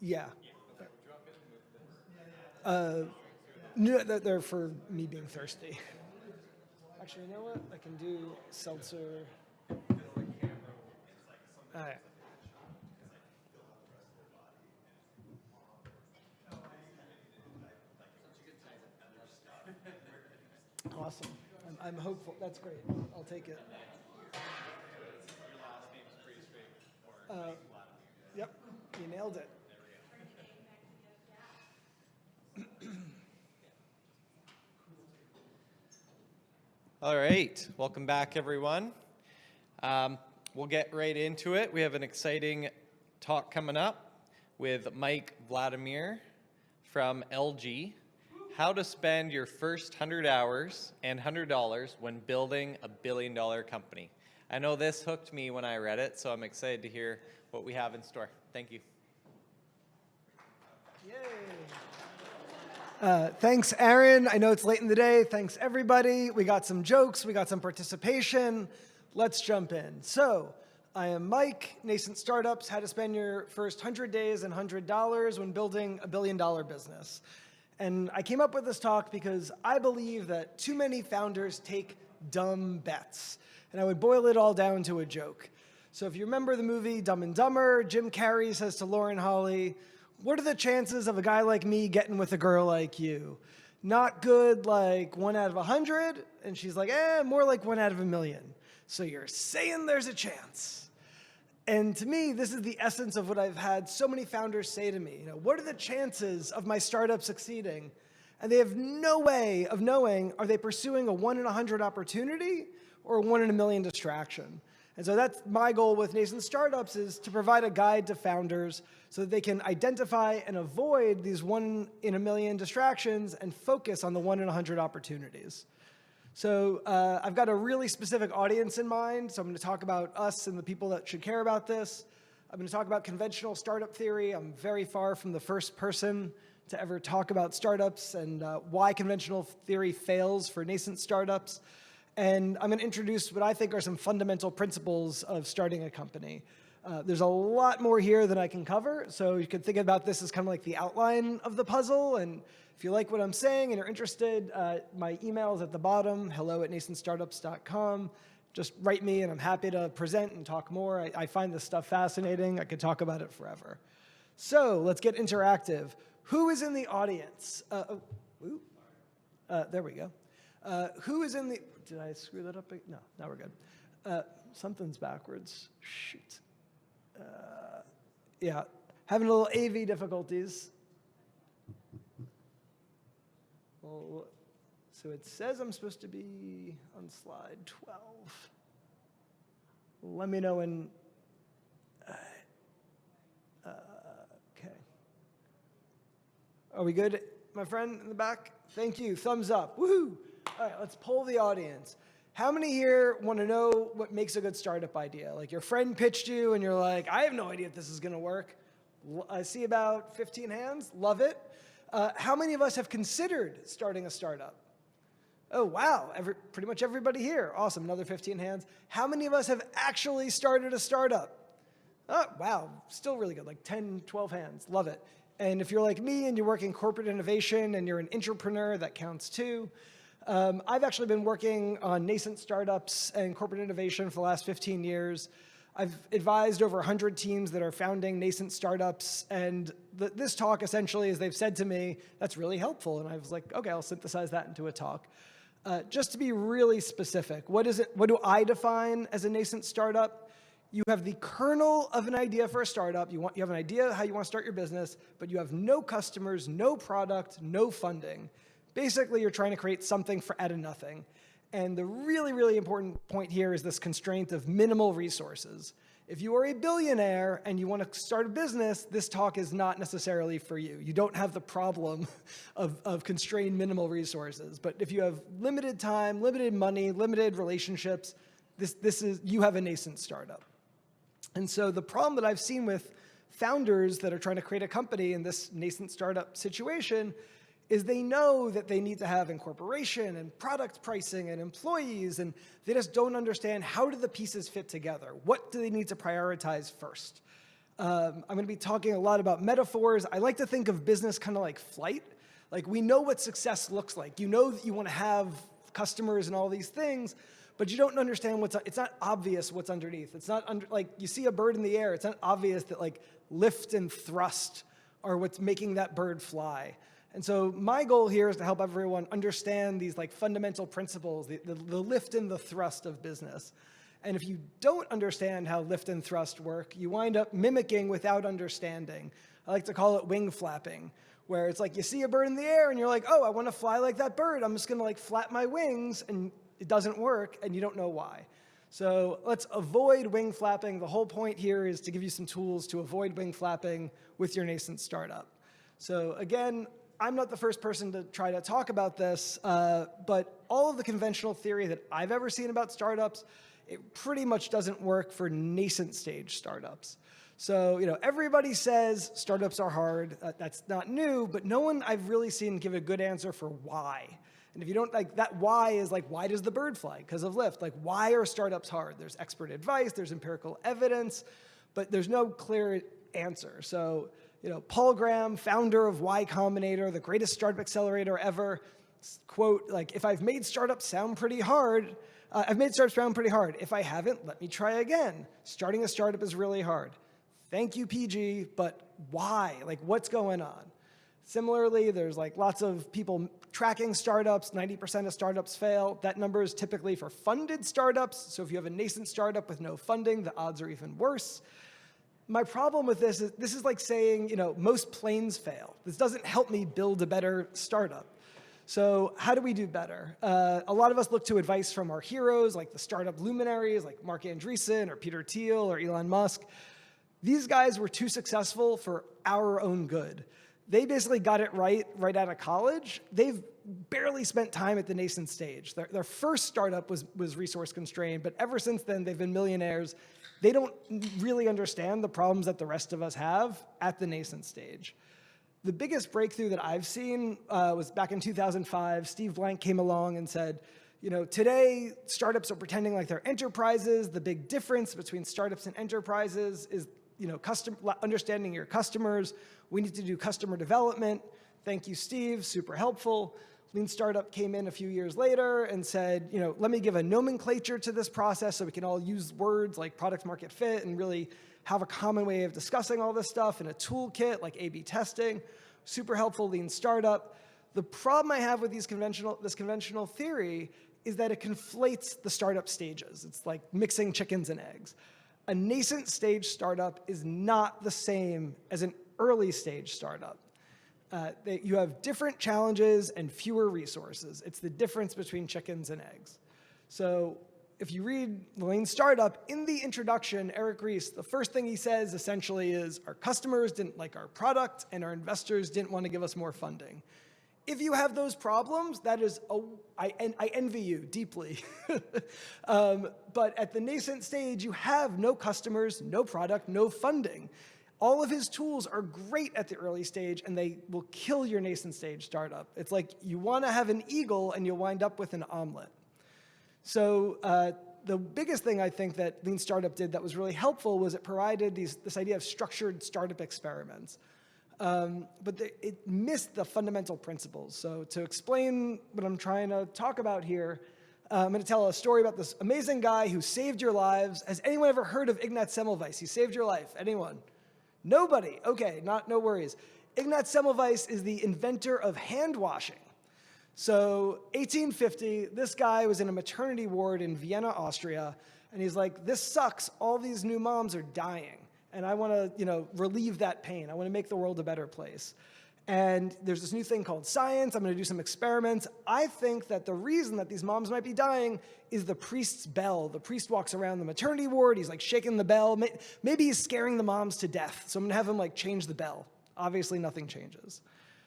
Yeah. No, they're for me being thirsty. Actually, you know what? I can do seltzer. All right. Awesome. I'm hopeful. That's great. I'll take it. Yep, you nailed it. All right, welcome back, everyone. We'll get right into it. We have an exciting talk coming up with Mike Vladimer from LG. How to spend your first 100 hours and $100 when building a billion-dollar company. I know this hooked me when I read it, so I'm excited to hear what we have in store. Thank you. Yay. Thanks, Aaron. I know it's late in the day. Thanks, everybody. We got some jokes. We got some participation. Let's jump in. So, I am Mike, Nascent Startups, how to spend your first 100 days and $100 when building a billion-dollar business. And I came up with this talk because I believe that too many founders take dumb bets. And I would boil it all down to a joke. So if you remember the movie Dumb and Dumber, Jim Carrey says to Lauren Holly, "What are the chances of a guy like me getting with a girl like you?" Not good, like 1 out of 100. And she's like, more like 1 out of 1,000,000. So you're saying there's a chance. And to me, this is the essence of what I've had so many founders say to me. What are the chances of my startup succeeding? And they have no way of knowing, are they pursuing a 1 in 100 opportunity or a 1 in 1,000,000 distraction? And so that's my goal with Nascent Startups, is to provide a guide to founders so that they can identify and avoid these 1 in 1,000,000 distractions and focus on the 1 in 100 opportunities. So I've got a really specific audience in mind, so I'm going to talk about us and the people that should care about this. I'm going to talk about conventional startup theory. I'm very far from the first person to ever talk about startups and why conventional theory fails for nascent startups. And I'm going to introduce what I think are some fundamental principles of starting a company. There's a lot more here than I can cover, so you could think about this as kind of like the outline of the puzzle. And if you like what I'm saying and you're interested, my email is at the bottom, hello@nacentstartups.com. Just write me, and I'm happy to present and talk more. I find this stuff fascinating. I could talk about it forever. So let's get interactive. Who is in the audience? There we go. Who is in the... Did I screw that up? No, now we're good. Something's backwards. Shoot. Yeah, having a little AV difficulties. Well, so it says I'm supposed to be on slide 12. Let me know when... okay. Are we good, my friend in the back? Thank you. Thumbs up. Woohoo! All right, let's poll the audience. How many here want to know what makes a good startup idea? Like your friend pitched you and you're like, I have no idea if this is going to work. I see about 15 hands. Love it. How many of us have considered starting a startup? Oh, wow. Pretty much everybody here. Awesome. Another 15 hands. How many of us have actually started a startup? Oh, wow. Still really good. Like 10, 12 hands. Love it. And if you're like me and you work in corporate innovation and you're an entrepreneur, that counts too. I've actually been working on nascent startups and corporate innovation for the last 15 years. I've advised over 100 teams that are founding nascent startups, and this talk essentially, as they've said to me, that's really helpful. And I was like, okay, I'll synthesize that into a talk. Just to be really specific, what do I define as a nascent startup? You have the kernel of an idea for a startup. You have an idea how you want to start your business, but you have no customers, no product, no funding. Basically, you're trying to create something out of nothing. And the really, really important point here is this constraint of minimal resources. If you are a billionaire and you want to start a business, this talk is not necessarily for you. You don't have the problem of constrained minimal resources. But if you have limited time, limited money, limited relationships, you have a nascent startup. And so the problem that I've seen with founders that are trying to create a company in this nascent startup situation is they know that they need to have incorporation and product pricing and employees, and they just don't understand how do the pieces fit together. What do they need to prioritize first? I'm going to be talking a lot about metaphors. I like to think of business kind of like flight. Like we know what success looks like. You know that you want to have customers and all these things, but you don't understand it's not obvious what's underneath. It's not like you see a bird in the air. It's not obvious that like lift and thrust are what's making that bird fly. And so my goal here is to help everyone understand these like fundamental principles, the lift and the thrust of business. And if you don't understand how lift and thrust work, you wind up mimicking without understanding. I like to call it wing flapping, where it's like you see a bird in the air and you're like, oh, I want to fly like that bird. I'm just going to like flap my wings, and it doesn't work and you don't know why. So let's avoid wing flapping. The whole point here is to give you some tools to avoid wing flapping with your nascent startup. So again, I'm not the first person to try to talk about this, but all of the conventional theory that I've ever seen about startups, it pretty much doesn't work for nascent stage startups. So, everybody says startups are hard. That's not new, but no one I've really seen give a good answer for why. And if you don't like that, why is like, why does the bird fly? Because of lift. Like, why are startups hard? There's expert advice, there's empirical evidence, but there's no clear answer. So, Paul Graham, founder of Y Combinator, the greatest startup accelerator ever, quote, like, if I've made startups sound pretty hard, I've made startups sound pretty hard. If I haven't, let me try again. Starting a startup is really hard. Thank you, PG, but why? Like, what's going on? Similarly, there's like lots of people tracking startups. 90% of startups fail. That number is typically for funded startups. So if you have a nascent startup with no funding, the odds are even worse. My problem with this is like saying, most planes fail. This doesn't help me build a better startup. So how do we do better? A lot of us look to advice from our heroes, like the startup luminaries, like Mark Andreessen or Peter Thiel or Elon Musk. These guys were too successful for our own good. They basically got it right out of college. They've barely spent time at the nascent stage. Their first startup was resource constrained, but ever since then, they've been millionaires. They don't really understand the problems that the rest of us have at the nascent stage. The biggest breakthrough that I've seen was back in 2005. Steve Blank came along and said, today startups are pretending like they're enterprises. The big difference between startups and enterprises is understanding your customers. We need to do customer development. Thank you, Steve, super helpful. Lean Startup came in a few years later and said, let me give a nomenclature to this process so we can all use words like product market fit and really have a common way of discussing all this stuff, and a toolkit like A/B testing. Super helpful, Lean Startup. The problem I have with this conventional theory is that it conflates the startup stages. It's like mixing chickens and eggs. A nascent stage startup is not the same as an early stage startup. You have different challenges and fewer resources. It's the difference between chickens and eggs. So if you read Lean Startup, in the introduction, Eric Ries, the first thing he says essentially is, our customers didn't like our product and our investors didn't want to give us more funding. If you have those problems, that is, I envy you deeply. But at the nascent stage, you have no customers, no product, no funding. All of his tools are great at the early stage, and they will kill your nascent stage startup. It's like you want to have an eagle, and you'll wind up with an omelet. So the biggest thing I think that Lean Startup did that was really helpful was it provided this idea of structured startup experiments. But it missed the fundamental principles. So to explain what I'm trying to talk about here, I'm going to tell a story about this amazing guy who saved your lives. Has anyone ever heard of Ignaz Semmelweis? He saved your life. Anyone? Nobody. Okay, no worries. Ignaz Semmelweis is the inventor of hand washing. So 1850, this guy was in a maternity ward in Vienna, Austria, and he's like, this sucks. All these new moms are dying. And I want to, relieve that pain. I want to make the world a better place. And there's this new thing called science. I'm going to do some experiments. I think that the reason that these moms might be dying is the priest's bell. The priest walks around the maternity ward. He's like shaking the bell. Maybe he's scaring the moms to death. So I'm going to have him like change the bell. Obviously, nothing changes.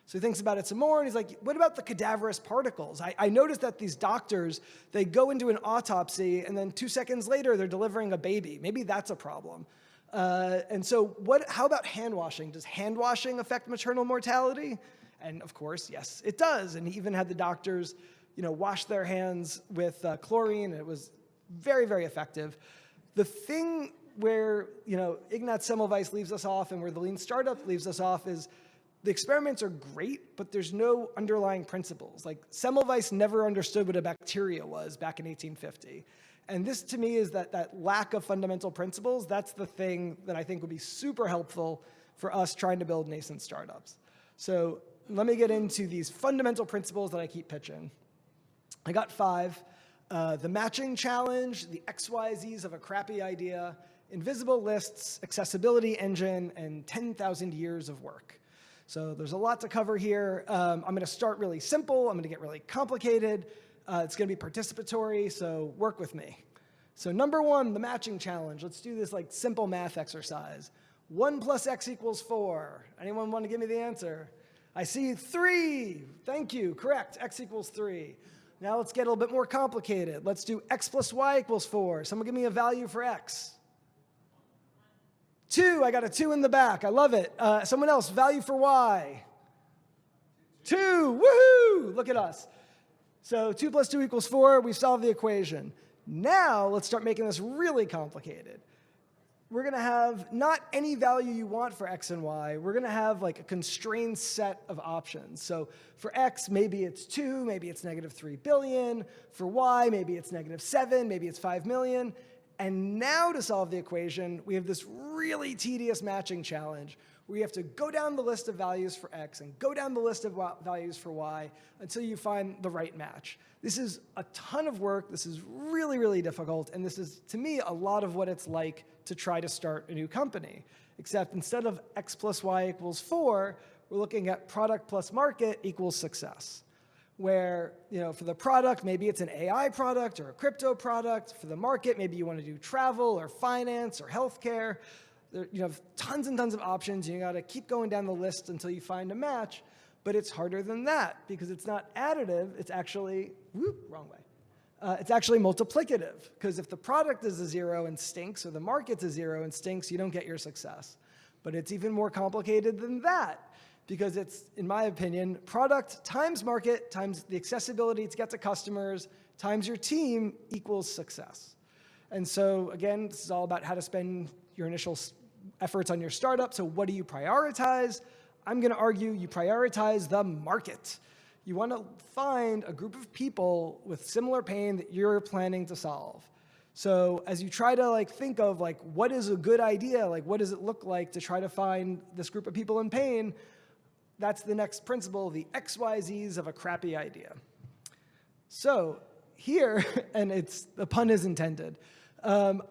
So he thinks about it some more, and he's like, what about the cadaverous particles? I noticed that these doctors, they go into an autopsy, and then 2 seconds later, they're delivering a baby. Maybe that's a problem. And so how about hand washing? Does hand washing affect maternal mortality? And of course, yes, it does. And he even had the doctors, wash their hands with chlorine. And it was very, very effective. The thing where Ignaz Semmelweis leaves us off and where the lean startup leaves us off is the experiments are great, but there's no underlying principles. Like Semmelweis never understood what a bacteria was back in 1850. And this to me is that lack of fundamental principles. That's the thing that I think would be super helpful for us trying to build nascent startups. So let me get into these fundamental principles that I keep pitching. I got 5. The matching challenge, the XYZs of a crappy idea, invisible lists, accessibility engine, and 10,000 years of work. So there's a lot to cover here. I'm going to start really simple. I'm going to get really complicated. It's going to be participatory, so work with me. So number 1, the matching challenge. Let's do this like simple math exercise. 1 plus x equals 4. Anyone want to give me the answer? I see 3. Thank you. Correct. X equals 3. Now let's get a little bit more complicated. Let's do x plus y equals 4. Someone give me a value for x. 2. I got a 2 in the back. I love it. Someone else, value for y. 2. Woohoo! Look at us. So 2 plus 2 equals 4. We've solved the equation. Now let's start making this really complicated. We're going to have not any value you want for x and y. We're going to have like a constrained set of options. So for x, maybe it's 2, maybe it's -3 billion. For y, maybe it's -7, maybe it's 5 million. And now to solve the equation, we have this really tedious matching challenge where you have to go down the list of values for x and go down the list of values for y until you find the right match. This is a ton of work. This is really, really difficult. And this is, to me, a lot of what it's like to try to start a new company. Except instead of x plus y equals 4, we're looking at product plus market equals success. Where, for the product, maybe it's an AI product or a crypto product. For the market, maybe you want to do travel or finance or healthcare. You have tons and tons of options. You got to keep going down the list until you find a match. But it's harder than that because it's not additive. It's actually, wrong way. It's actually multiplicative, because if the product is a 0 and stinks, or the market's a 0 and stinks, you don't get your success. But it's even more complicated than that, because it's, in my opinion, product times market times the accessibility to get to customers times your team equals success. And so, again, this is all about how to spend your initial efforts on your startup. So what do you prioritize? I'm going to argue you prioritize the market. You want to find a group of people with similar pain that you're planning to solve. So as you try to think of what is a good idea, what does it look like to try to find this group of people in pain, that's the next principle, the XYZs of a crappy idea. So here, and the pun is intended,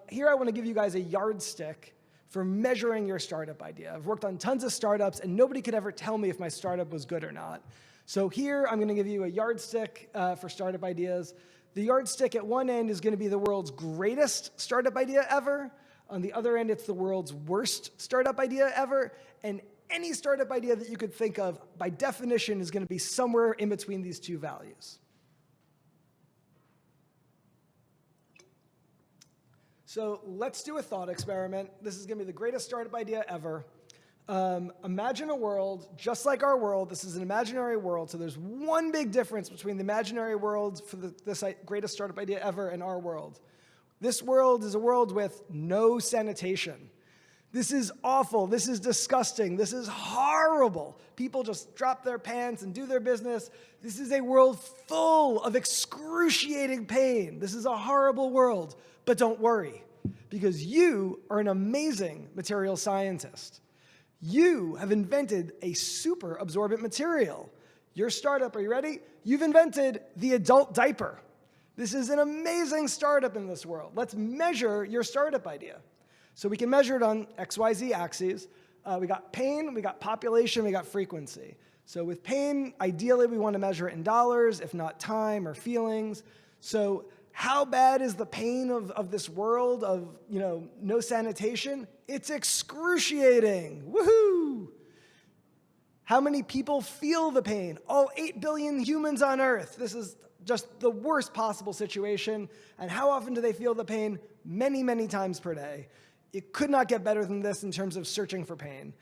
here I want to give you guys a yardstick for measuring your startup idea. I've worked on tons of startups, and nobody could ever tell me if my startup was good or not. So here, I'm going to give you a yardstick for startup ideas. The yardstick at one end is going to be the world's greatest startup idea ever. On the other end, it's the world's worst startup idea ever. And any startup idea that you could think of, by definition, is going to be somewhere in between these two values. So let's do a thought experiment. This is going to be the greatest startup idea ever. Imagine a world just like our world. This is an imaginary world, so there's one big difference between the imaginary world for this greatest startup idea ever and our world. This world is a world with no sanitation. This is awful. This is disgusting. This is horrible. People just drop their pants and do their business. This is a world full of excruciating pain. This is a horrible world. But don't worry, because you are an amazing material scientist. You have invented a super absorbent material. Your startup, are you ready? You've invented the adult diaper. This is an amazing startup in this world. Let's measure your startup idea. So we can measure it on XYZ axes. We got pain, we got population, we got frequency. So with pain, ideally we want to measure it in dollars, if not time or feelings. So how bad is the pain of this world of no sanitation? It's excruciating. Woohoo! How many people feel the pain? All 8 billion humans on Earth. This is just the worst possible situation. And how often do they feel the pain? Many, many times per day. It could not get better than this in terms of searching for pain.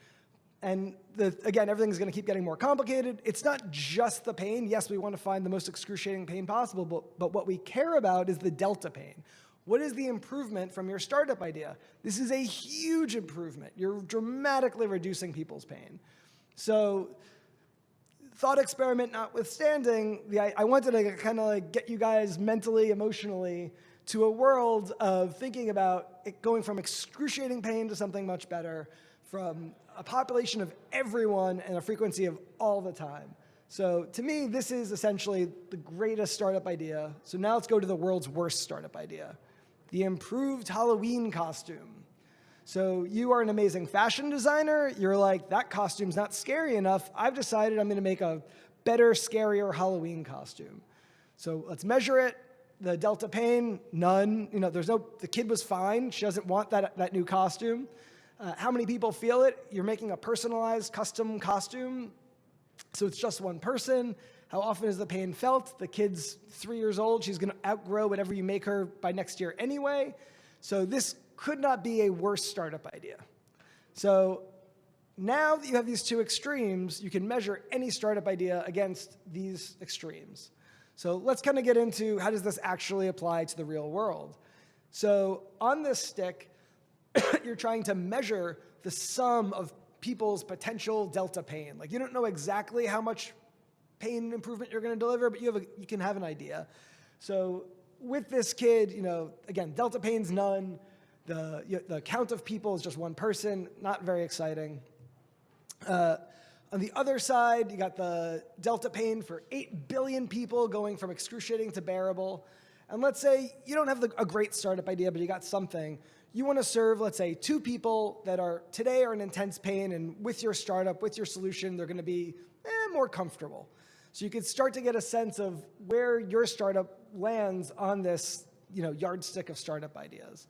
And again, everything's going to keep getting more complicated. It's not just the pain. Yes, we want to find the most excruciating pain possible, but what we care about is the delta pain. What is the improvement from your startup idea? This is a huge improvement. You're dramatically reducing people's pain. So thought experiment notwithstanding, I wanted to kind of like get you guys mentally, emotionally to a world of thinking about it going from excruciating pain to something much better, from a population of everyone and a frequency of all the time. So to me, this is essentially the greatest startup idea. So now let's go to the world's worst startup idea, the improved Halloween costume. So you are an amazing fashion designer. You're like, that costume's not scary enough. I've decided I'm going to make a better, scarier Halloween costume. So let's measure it. The delta pain, none. The kid was fine. She doesn't want that new costume. How many people feel it? You're making a personalized custom costume. So it's just one person. How often is the pain felt? The kid's 3 years old. She's going to outgrow whatever you make her by next year anyway. So this could not be a worse startup idea. So now that you have these two extremes, you can measure any startup idea against these extremes. So let's kind of get into how does this actually apply to the real world. So on this stick, you're trying to measure the sum of people's potential delta pain. Like you don't know exactly how much pain improvement you're going to deliver, but you can have an idea. So with this kid, again, delta pain's none. The count of people is just one person, not very exciting. On the other side, you got the delta pain for 8 billion people going from excruciating to bearable. And let's say you don't have a great startup idea, but you got something. You want to serve, let's say, 2 people that today are in intense pain, and with your startup, with your solution, they're going to be more comfortable. So you could start to get a sense of where your startup lands on this yardstick of startup ideas.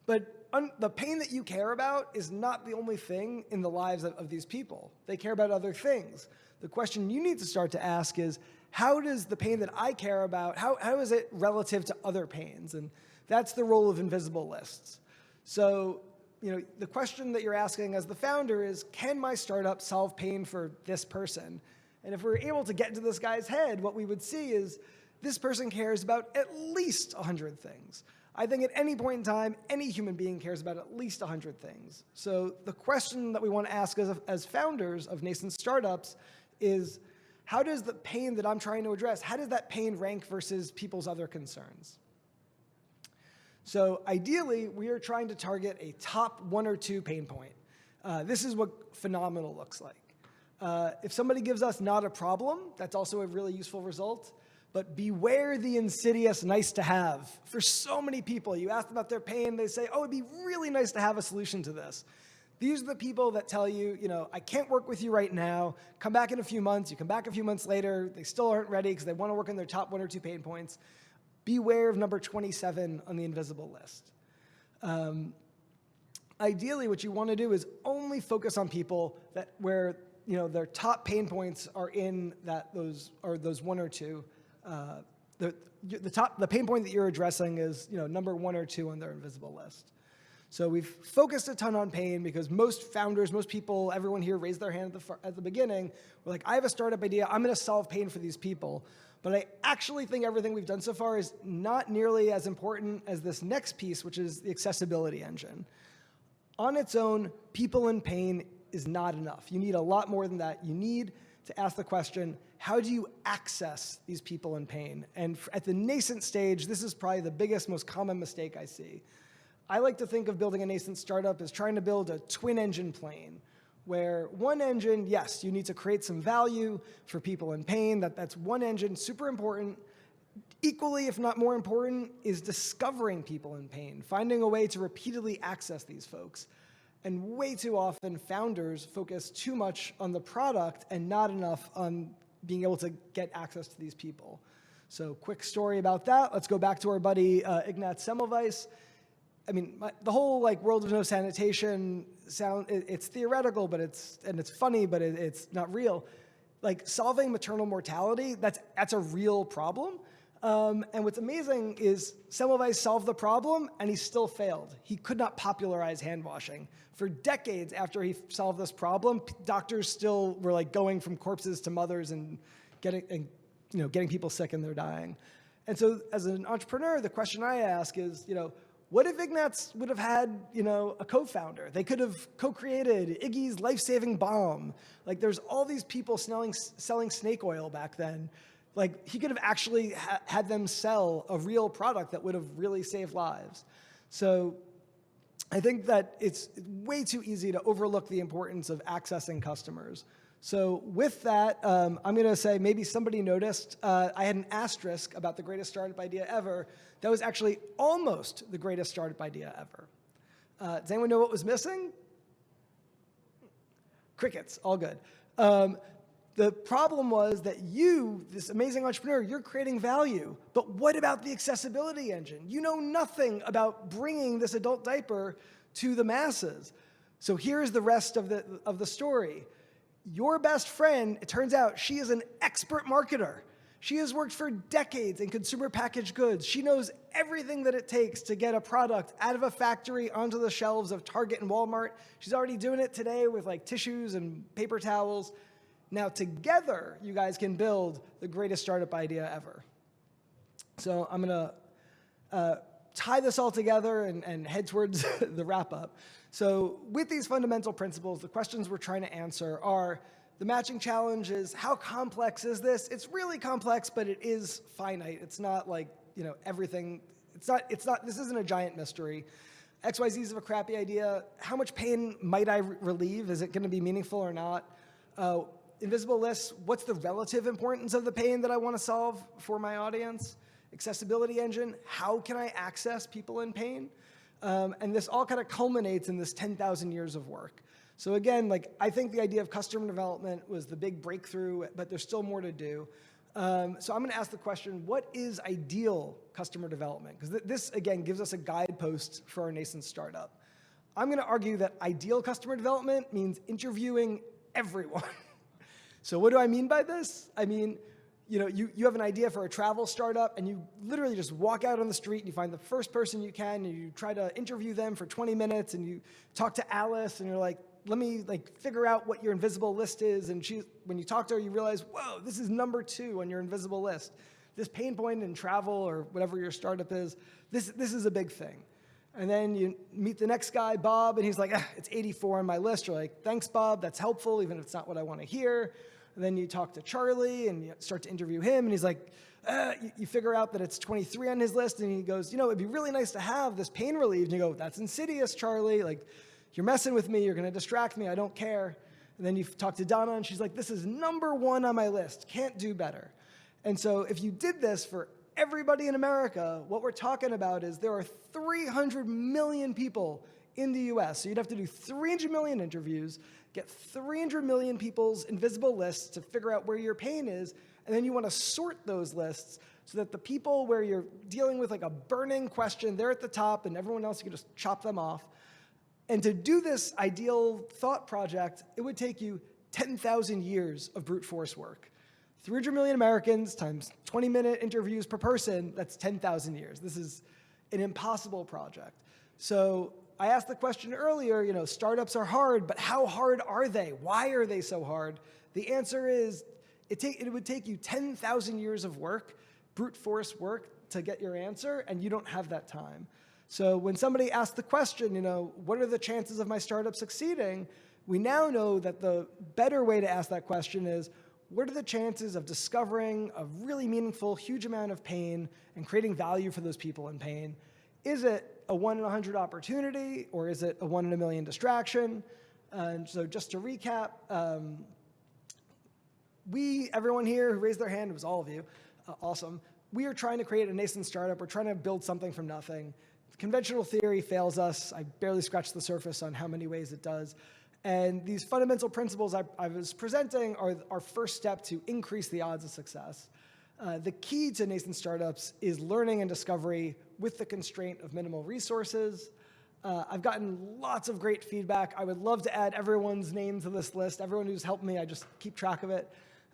But the pain that you care about is not the only thing in the lives of these people. They care about other things. The question you need to start to ask is, how does the pain that I care about, how is it relative to other pains? And that's the role of invisible lists. So the question that you're asking as the founder is, can my startup solve pain for this person? And if we're able to get into this guy's head, what we would see is this person cares about at least 100 things. I think at any point in time, any human being cares about at least 100 things. So the question that we want to ask as founders of nascent startups is, how does the pain that I'm trying to address, how does that pain rank versus people's other concerns? So ideally, we are trying to target a top 1 or 2 pain point. This is what phenomenal looks like. If somebody gives us not a problem, that's also a really useful result. But beware the insidious nice to have. For so many people, you ask them about their pain, they say, oh, it'd be really nice to have a solution to this. These are the people that tell you, I can't work with you right now. Come back in a few months. You come back a few months later. They still aren't ready because they want to work on their top 1 or 2 pain points. Beware of number 27 on the invisible list. Ideally, what you want to do is only focus on people where their top pain points are in those 1 or 2. The pain point that you're addressing is number 1 or 2 on their invisible list. So we've focused a ton on pain because most founders, most people, everyone here raised their hand at the beginning. We're like, I have a startup idea. I'm going to solve pain for these people. But I actually think everything we've done so far is not nearly as important as this next piece, which is the accessibility engine. On its own, people in pain is not enough. You need a lot more than that. You need to ask the question, how do you access these people in pain? And at the nascent stage, this is probably the biggest, most common mistake I see. I like to think of building a nascent startup as trying to build a twin engine plane, where one engine, yes, you need to create some value for people in pain. That's one engine, super important. Equally, if not more important, is discovering people in pain, finding a way to repeatedly access these folks. And way too often, founders focus too much on the product and not enough on being able to get access to these people. So quick story about that. Let's go back to our buddy Ignat Semmelweis. I mean, the whole world of no sanitation it's theoretical, but it's funny, but it's not real. Solving maternal mortality, that's a real problem. And what's amazing is Semmelweis solved the problem, and he still failed. He could not popularize hand washing. For decades after he solved this problem, doctors still were going from corpses to mothers and getting people sick and they're dying. And so as an entrepreneur, the question I ask is, what if Ignatz would have had, a co-founder? They could have co-created Iggy's life-saving bomb. Like, there's all these people selling snake oil back then. Like, he could have actually had them sell a real product that would have really saved lives. So I think that it's way too easy to overlook the importance of accessing customers. So with that, I'm going to say maybe somebody noticed I had an asterisk about the greatest startup idea ever. That was actually almost the greatest startup idea ever. Does anyone know what was missing? Crickets, all good. The problem was that you, this amazing entrepreneur, you're creating value. But what about the accessibility engine? You know nothing about bringing this adult diaper to the masses. So here's the rest of the story. Your best friend, it turns out, she is an expert marketer. She has worked for decades in consumer packaged goods. She knows everything that it takes to get a product out of a factory onto the shelves of Target and Walmart. She's already doing it today with like tissues and paper towels. Now together, you guys can build the greatest startup idea ever. So I'm gonna tie this all together and head towards the wrap up. So with these fundamental principles, the questions we're trying to answer are, the matching challenge is, how complex is this? It's really complex, but it is finite. It's not like, everything. It's not, this isn't a giant mystery. XYZs of a crappy idea. How much pain might I relieve? Is it gonna be meaningful or not? Invisible lists, what's the relative importance of the pain that I wanna solve for my audience? Accessibility engine, how can I access people in pain? And this all kind of culminates in this 10,000 years of work. So again, I think the idea of customer development was the big breakthrough, but there's still more to do. So I'm gonna ask the question, what is ideal customer development? Because this, again, gives us a guidepost for our nascent startup. I'm gonna argue that ideal customer development means interviewing everyone. So what do I mean by this? I mean, you have an idea for a travel startup, and you literally just walk out on the street and you find the first person you can, and you try to interview them for 20 minutes, and you talk to Alice, and you're like, let me figure out what your invisible list is. And when you talk to her, you realize, whoa, this is number 2 on your invisible list. This pain point in travel or whatever your startup is, this is a big thing. And then you meet the next guy, Bob, and he's like, it's 84 on my list. You're like, thanks, Bob, that's helpful, even if it's not what I want to hear. And then you talk to Charlie and you start to interview him, and he's like, you figure out that it's 23 on his list, and he goes, it'd be really nice to have this pain relieved. And you go, that's insidious, Charlie. You're messing with me, you're gonna distract me, I don't care. And then you talk to Donna, and she's like, this is number 1 on my list, can't do better. And so if you did this for everybody in America, what we're talking about is there are 300 million people in the US. So you'd have to do 300 million interviews, get 300 million people's invisible lists to figure out where your pain is, and then you want to sort those lists so that the people where you're dealing with a burning question, they're at the top, and everyone else, you can just chop them off. And to do this ideal thought project, it would take you 10,000 years of brute force work. 300 million Americans times 20-minute interviews per person, that's 10,000 years. This is an impossible project. So I asked the question earlier, startups are hard, but how hard are they? Why are they so hard? The answer is it would take you 10,000 years of work, brute force work, to get your answer, and you don't have that time. So when somebody asks the question, what are the chances of my startup succeeding? We now know that the better way to ask that question is, what are the chances of discovering a really meaningful, huge amount of pain and creating value for those people in pain? Is it a 1 in 100 opportunity, or is it a 1 in a million distraction? And so just to recap, everyone here who raised their hand, it was all of you, awesome. We are trying to create a nascent startup. We're trying to build something from nothing. Conventional theory fails us. I barely scratched the surface on how many ways it does. And these fundamental principles I was presenting are our first step to increase the odds of success. The key to nascent startups is learning and discovery with the constraint of minimal resources. I've gotten lots of great feedback. I would love to add everyone's name to this list. Everyone who's helped me, I just keep track of it.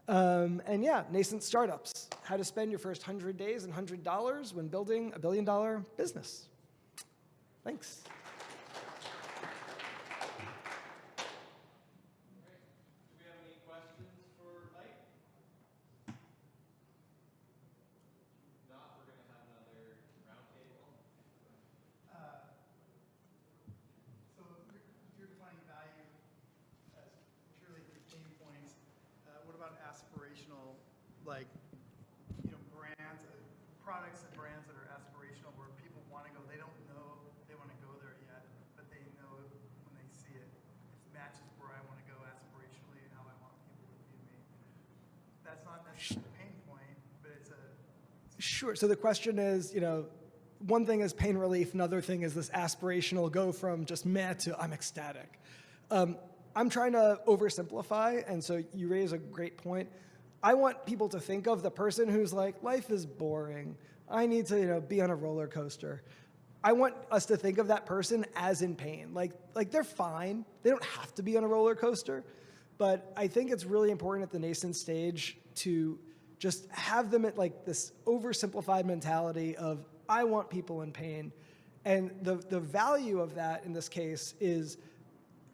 And yeah, nascent startups, how to spend your first 100 days and $100 when building a $1 billion business. Thanks. like, brands, products and brands that are aspirational, where people want to go. They don't know they want to go there yet, but they know when they see it, it matches where I want to go aspirationally and how I want people to view me. That's not necessarily a pain point, but it's a. Sure. So the question is, one thing is pain relief, another thing is this aspirational go from just meh to I'm ecstatic. I'm trying to oversimplify, and so you raise a great point. I want people to think of the person who's like, life is boring. I need to, be on a roller coaster. I want us to think of that person as in pain. Like they're fine. They don't have to be on a roller coaster. But I think it's really important at the nascent stage to just have them at like this oversimplified mentality of, I want people in pain. And the value of that in this case is,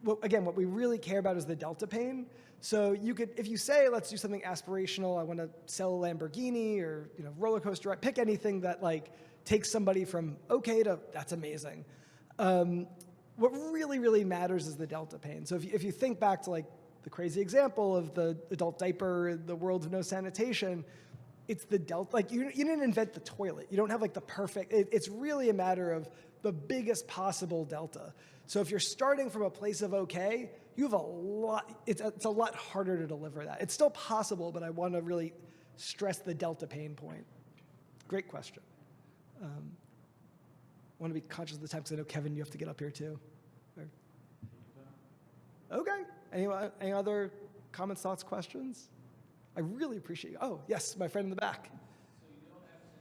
what we really care about is the delta pain. So you could, if you say, let's do something aspirational, I want to sell a Lamborghini or roller coaster, pick anything that like takes somebody from okay to that's amazing. What really, really matters is the delta pain. So if you think back to like the crazy example of the adult diaper, the world of no sanitation, it's the delta. Like you didn't invent the toilet. You don't have like the perfect. It's really a matter of the biggest possible delta. So if you're starting from a place of okay, you have a lot. It's a lot harder to deliver that. It's still possible, but I want to really stress the delta pain point. Great question. I want to be conscious of the time because I know Kevin, you have to get up here too. Okay. Any other comments, thoughts, questions? I really appreciate you. Oh, yes, my friend in the back. So you don't have to, in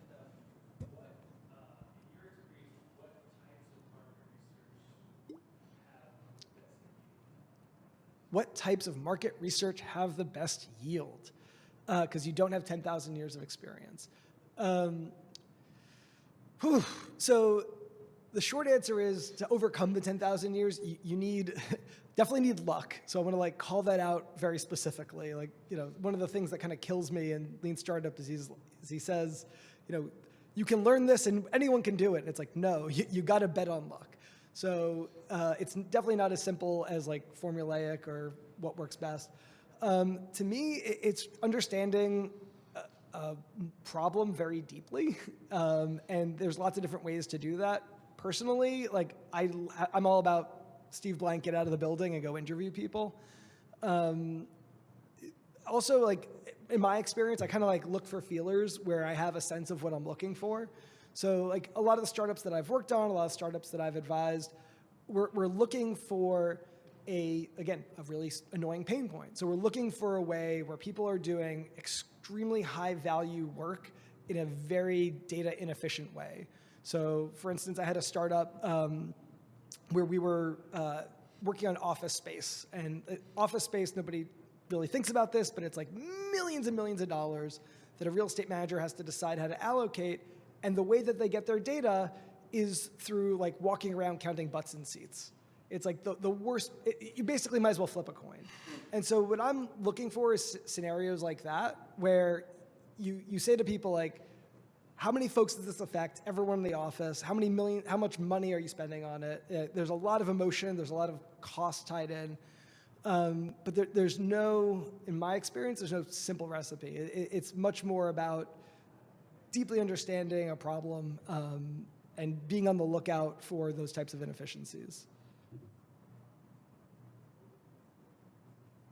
your experience, what types of market research have the best yield? What types of market research have the best yield? Because you don't have 10,000 years of experience. So the short answer is to overcome the 10,000 years, you definitely need luck. So I want to like call that out very specifically. Like, one of the things that kind of kills me in Lean Startup is he says, you can learn this and anyone can do it. And it's like, no, you got to bet on luck. So it's definitely not as simple as like formulaic or what works best. To me, it's understanding a problem very deeply. And there's lots of different ways to do that. Personally, like I'm all about Steve Blank, get out of the building and go interview people. Also, like in my experience, I kind of like look for feelers where I have a sense of what I'm looking for. So like a lot of the startups that I've worked on, a lot of startups that I've advised, we're looking for a really annoying pain point. So we're looking for a way where people are doing extremely high value work in a very data inefficient way. So for instance, I had a startup where we were working on office space. And office space, nobody really thinks about this, but it's like millions and millions of dollars that a real estate manager has to decide how to allocate. And the way that they get their data is through like walking around counting butts and seats. It's like the worst. You basically might as well flip a coin. And so what I'm looking for is scenarios like that, where you say to people like, how many folks does this affect? Everyone in the office. How much money are you spending on it? There's a lot of emotion. There's a lot of cost tied in. But there's no, in my experience, there's no simple recipe. It's much more about deeply understanding a problem and being on the lookout for those types of inefficiencies.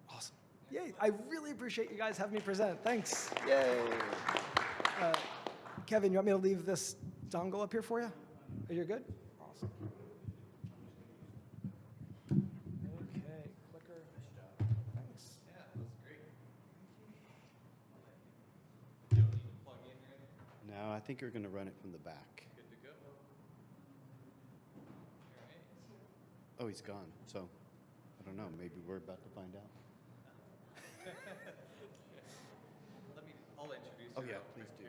Awesome. Yay. I really appreciate you guys having me present. Thanks. Yay. Kevin, you want me to leave this dongle up here for you? Are you good? Awesome. Okay, clicker. Thanks. Yeah, that was great. You don't need to plug in or anything? No, I think you're going to run it from the back. Good to go. All right. Oh, he's gone. So, I don't know. Maybe we're about to find out. I'll introduce you. Oh, yeah, real please quick. do.